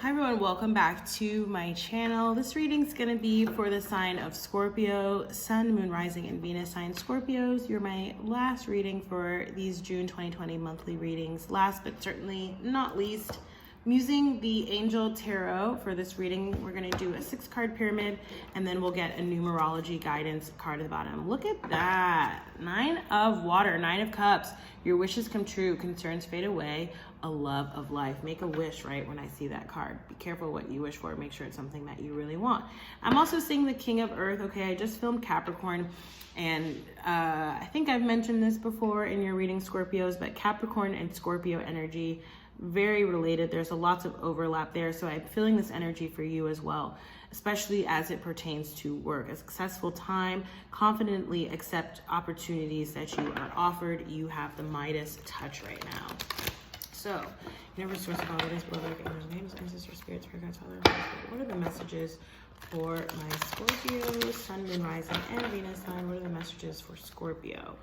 Hi everyone, welcome back to my channel. This reading's gonna be for the sign of Scorpio, Sun, Moon, Rising, and Venus sign Scorpios. You're my last reading for these June 2020 monthly readings. Last but certainly not least, I'm using the Angel Tarot for this reading. We're gonna do a 6-card pyramid and then we'll get a numerology guidance card at the bottom. Look at that, 9 of water, 9 of cups. Your wishes come true, concerns fade away, a love of life. Make a wish, right, when I see that card. Be careful what you wish for. Make sure it's something that you really want. I'm also seeing the King of Earth. Okay, I just filmed Capricorn, and I think I've mentioned this before in your reading, Scorpios, but Capricorn and Scorpio energy, very related. There's lots of overlap there, so I'm feeling this energy for you as well, especially as it pertains to work. A successful time, confidently accept opportunities that you are offered. You have the Midas touch right now. So, universe, source of all that is beloved, names, ancestors, spirits, guides, what are the messages for my Scorpio, Sun, Moon, Rising, and Venus sign? What are the messages for Scorpio?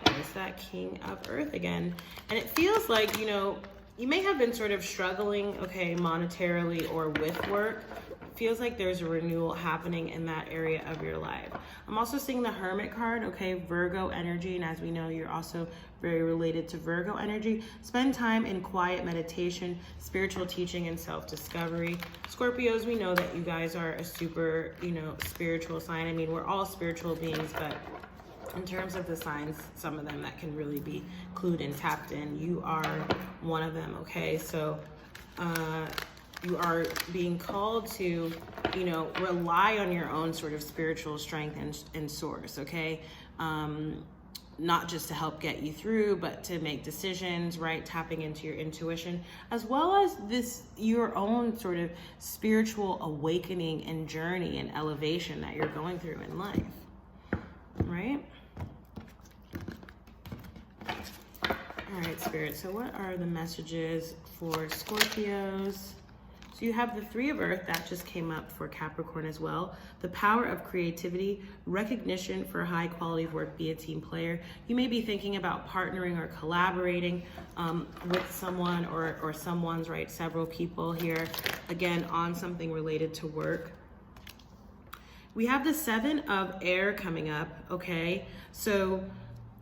There's that King of Earth again. And it feels like, you know, you may have been sort of struggling, okay, monetarily or with work. It feels like there's a renewal happening in that area of your life. I'm also seeing the Hermit card, okay, Virgo energy, and as we know, you're also very related to Virgo energy. Spend time in quiet meditation, spiritual teaching, and self-discovery. Scorpios, we know that you guys are a super, you know, spiritual sign. I mean, we're all spiritual beings, but in terms of the signs, some of them that can really be clued and tapped in, you are one of them, okay? So you are being called to, you know, rely on your own sort of spiritual strength and source, okay? Not just to help get you through, but to make decisions, right? Tapping into your intuition, as well as your own sort of spiritual awakening and journey and elevation that you're going through in life, right? All right, Spirit, so what are the messages for Scorpios? So you have the 3 of Earth, that just came up for Capricorn as well. The power of creativity, recognition for high quality of work, be a team player. You may be thinking about partnering or collaborating with someone or someone's, right, several people here, again, on something related to work. We have the 7 of Air coming up, okay? So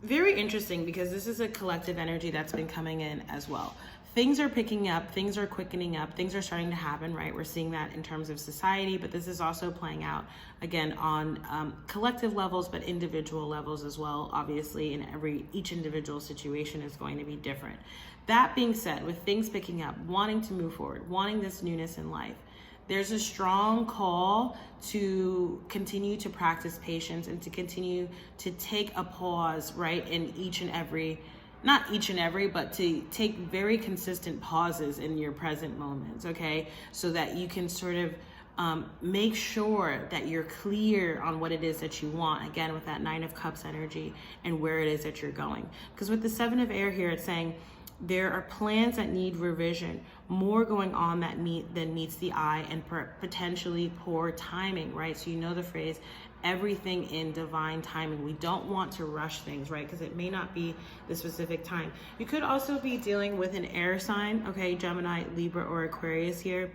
very interesting because this is a collective energy that's been coming in as well. Things are picking up, things are quickening up, things are starting to happen, right? We're seeing that in terms of society, but this is also playing out, again, on collective levels, but individual levels as well. Obviously, in each individual situation is going to be different. That being said, with things picking up, wanting to move forward, wanting this newness in life, there's a strong call to continue to practice patience and to continue to take a pause, right, in each and every, not each and every, but to take very consistent pauses in your present moments, okay? So that you can sort of make sure that you're clear on what it is that you want, again, with that 9 of Cups energy and where it is that you're going. Because with the 7 of Air here, it's saying, there are plans that need revision, more going on than meets the eye, and potentially poor timing, right? So you know the phrase, everything in divine timing. We don't want to rush things, right? Because it may not be the specific time. You could also be dealing with an air sign, okay? Gemini, Libra, or Aquarius here.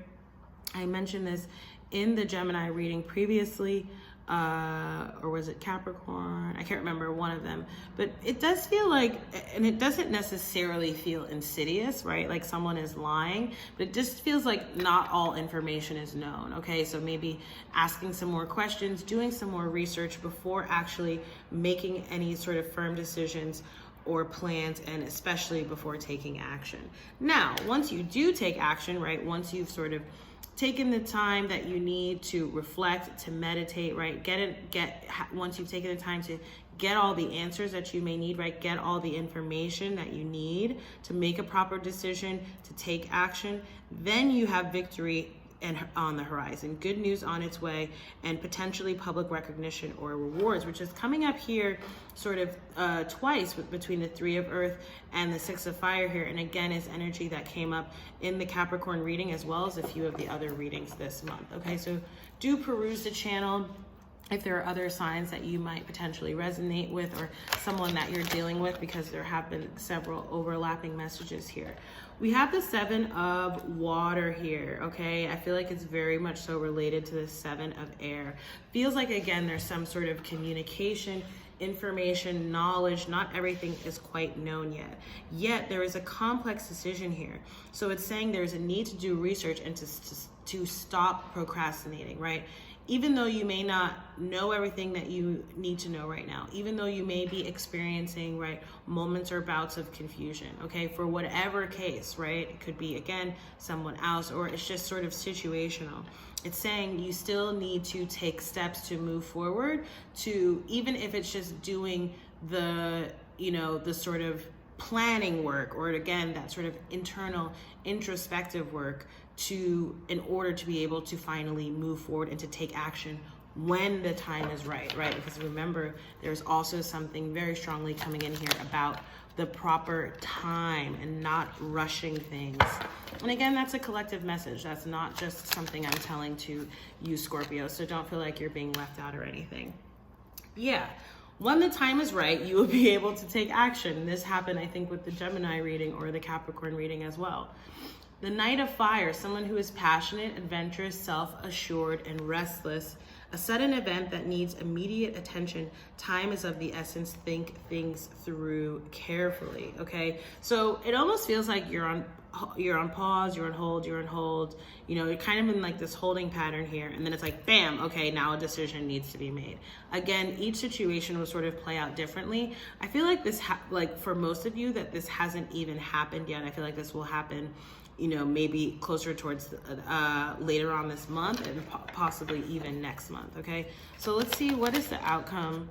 I mentioned this in the Gemini reading previously, or was it Capricorn? I can't remember, one of them. But it does feel like, and it doesn't necessarily feel insidious, right? Like someone is lying, but it just feels like not all information is known, okay? So maybe asking some more questions, doing some more research before actually making any sort of firm decisions or plans, and especially before taking action. Now, once you do take action, right? Once you've sort of taking the time that you need to reflect, to meditate, right? Once you've taken the time to get all the answers that you may need, right? Get all the information that you need to make a proper decision, to take action, then you have victory and on the horizon, good news on its way, and potentially public recognition or rewards, which is coming up here sort of twice between the 3 of Earth and the 6 of Fire here, and again is energy that came up in the Capricorn reading as well as a few of the other readings this month. Okay, so do peruse the channel. if there are other signs that you might potentially resonate with, or someone that you're dealing with, because there have been several overlapping messages here. We have the 7 of water here, okay? I feel like it's very much so related to the 7 of air. Feels like, again, there's some sort of communication, information, knowledge. Not everything is quite known yet there is a complex decision here. So it's saying there's a need to do research and to stop procrastinating, right? Even though you may not know everything that you need to know right now, even though you may be experiencing, right, moments or bouts of confusion, okay, for whatever case, right? It could be, again, someone else, or it's just sort of situational. It's saying you still need to take steps to move forward, to, even if it's just doing the, you know, the sort of planning work, or again, that sort of internal introspective work, in order to be able to finally move forward and to take action when the time is right? Because remember, there's also something very strongly coming in here about the proper time and not rushing things. And again, that's a collective message. That's not just something I'm telling to you, Scorpio. So don't feel like you're being left out or anything. Yeah. When the time is right, you will be able to take action. This happened, I think, with the Gemini reading or the Capricorn reading as well. The Knight of Fire, someone who is passionate, adventurous, self-assured, and restless. A sudden event that needs immediate attention. Time is of the essence. Think things through carefully, okay? So it almost feels like you're on pause, you're on hold. You know, you're kind of in like this holding pattern here, and then it's like, bam, okay, now a decision needs to be made. Again, each situation will sort of play out differently. I feel like this, like for most of you, that this hasn't even happened yet. I feel like this will happen, you know, maybe closer towards later on this month, and possibly even next month, okay? So let's see, what is the outcome?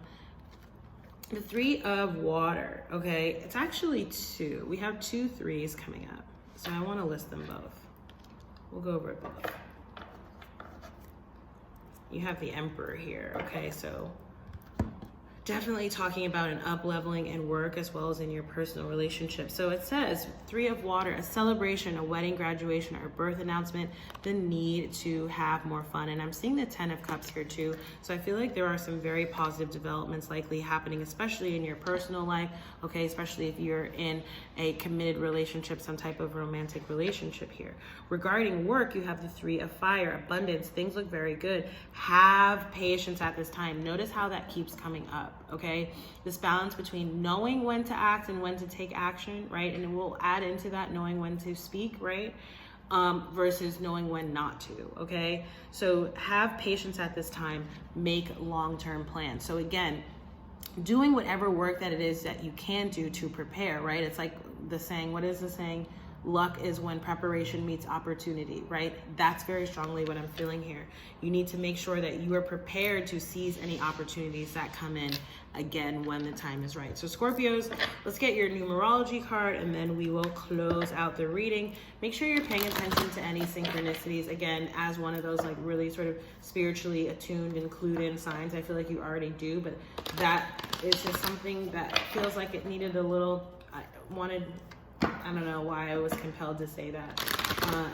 The 3 of water, okay? It's actually 2. We have 2 3s coming up. So I want to list them both. We'll go over it both. You have the Emperor here, okay? So definitely talking about an up-leveling in work as well as in your personal relationship. So it says 3 of water, a celebration, a wedding, graduation, or birth announcement, the need to have more fun. And I'm seeing the 10 of Cups here too. So I feel like there are some very positive developments likely happening, especially in your personal life, okay? Especially if you're in a committed relationship, some type of romantic relationship here. Regarding work, you have the 3 of Fire, abundance, things look very good. Have patience at this time. Notice how that keeps coming up. Okay, this balance between knowing when to act and when to take action, right? And we'll add into that knowing when to speak, right? Versus knowing when not to, okay? So have patience at this time, make long-term plans. So again, doing whatever work that it is that you can do to prepare, right? It's like the saying, what is the saying? Luck is when preparation meets opportunity, right? That's very strongly what I'm feeling here. You need to make sure that you are prepared to seize any opportunities that come in, again, when the time is right. So Scorpios, let's get your numerology card, and then we will close out the reading. Make sure you're paying attention to any synchronicities, again, as one of those like really sort of spiritually attuned and clued in signs. I feel like you already do, but that is just something that feels like it needed a little, I don't know why I was compelled to say that.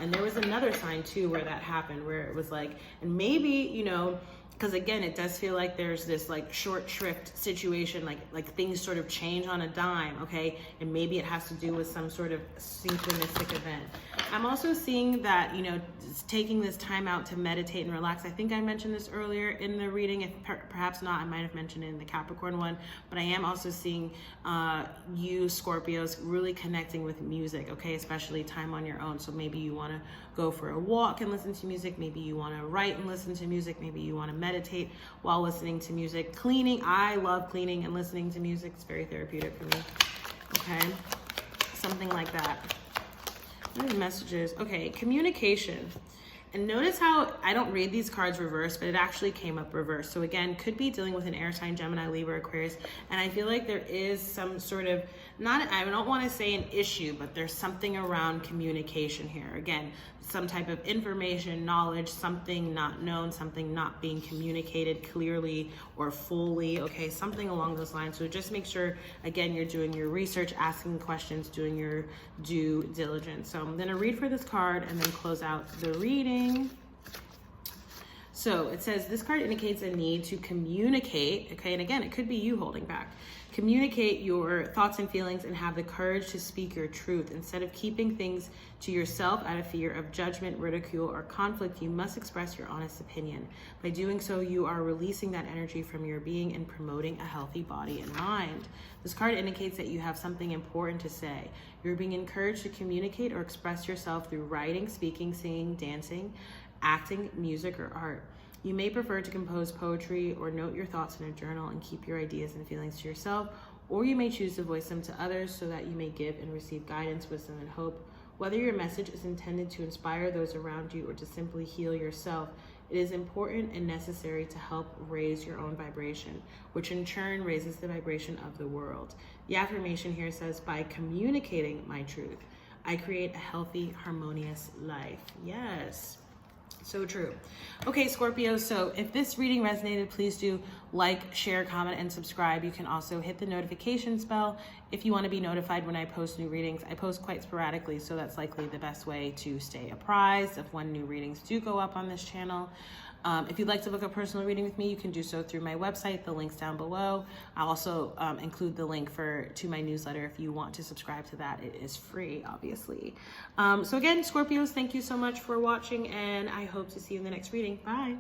And there was another sign too where that happened, where it was like, and maybe, you know, because again, it does feel like there's this like short shrift situation, like things sort of change on a dime, okay? And maybe it has to do with some sort of synchronistic event. I'm also seeing that, you know, taking this time out to meditate and relax. I think I mentioned this earlier in the reading. If perhaps not, I might have mentioned it in the Capricorn one, but I am also seeing you Scorpios really connecting with music, okay? Especially time on your own. So maybe you want to go for a walk and listen to music. Maybe you want to write and listen to music. Maybe you want to meditate while listening to music. Cleaning, I love cleaning and listening to music. It's very therapeutic for me, okay? Something like that. What are the messages? Okay, communication. And notice how I don't read these cards reversed, but it actually came up reversed. So again, could be dealing with an air sign, Gemini, Libra, Aquarius. And I feel like there is some sort of, I don't want to say an issue, but there's something around communication here. Again, some type of information, knowledge, something not known, something not being communicated clearly or fully, okay, something along those lines. So just make sure, again, you're doing your research, asking questions, doing your due diligence. So I'm going to read for this card and then close out the reading. So it says this card indicates a need to communicate, okay? And again, it could be you holding back. Communicate your thoughts and feelings and have the courage to speak your truth. Instead of keeping things to yourself out of fear of judgment, ridicule, or conflict, you must express your honest opinion. By doing so, you are releasing that energy from your being and promoting a healthy body and mind. This card indicates that you have something important to say. You're being encouraged to communicate or express yourself through writing, speaking, singing, dancing, acting, music, or art. You may prefer to compose poetry or note your thoughts in a journal and keep your ideas and feelings to yourself, or you may choose to voice them to others so that you may give and receive guidance, wisdom, and hope. Whether your message is intended to inspire those around you or to simply heal yourself, it is important and necessary to help raise your own vibration, which in turn raises the vibration of the world. The affirmation here says, by communicating my truth, I create a healthy, harmonious life. Yes. So true. Okay, Scorpio, so if this reading resonated, please do like, share, comment, and subscribe. You can also hit the notifications bell if you want to be notified when I post new readings. I post quite sporadically, so that's likely the best way to stay apprised of when new readings do go up on this channel. If you'd like to book a personal reading with me, you can do so through my website. The link's down below. I'll also include the link to my newsletter if you want to subscribe to that. It is free, obviously. So again, Scorpios, thank you so much for watching, and I hope to see you in the next reading. Bye.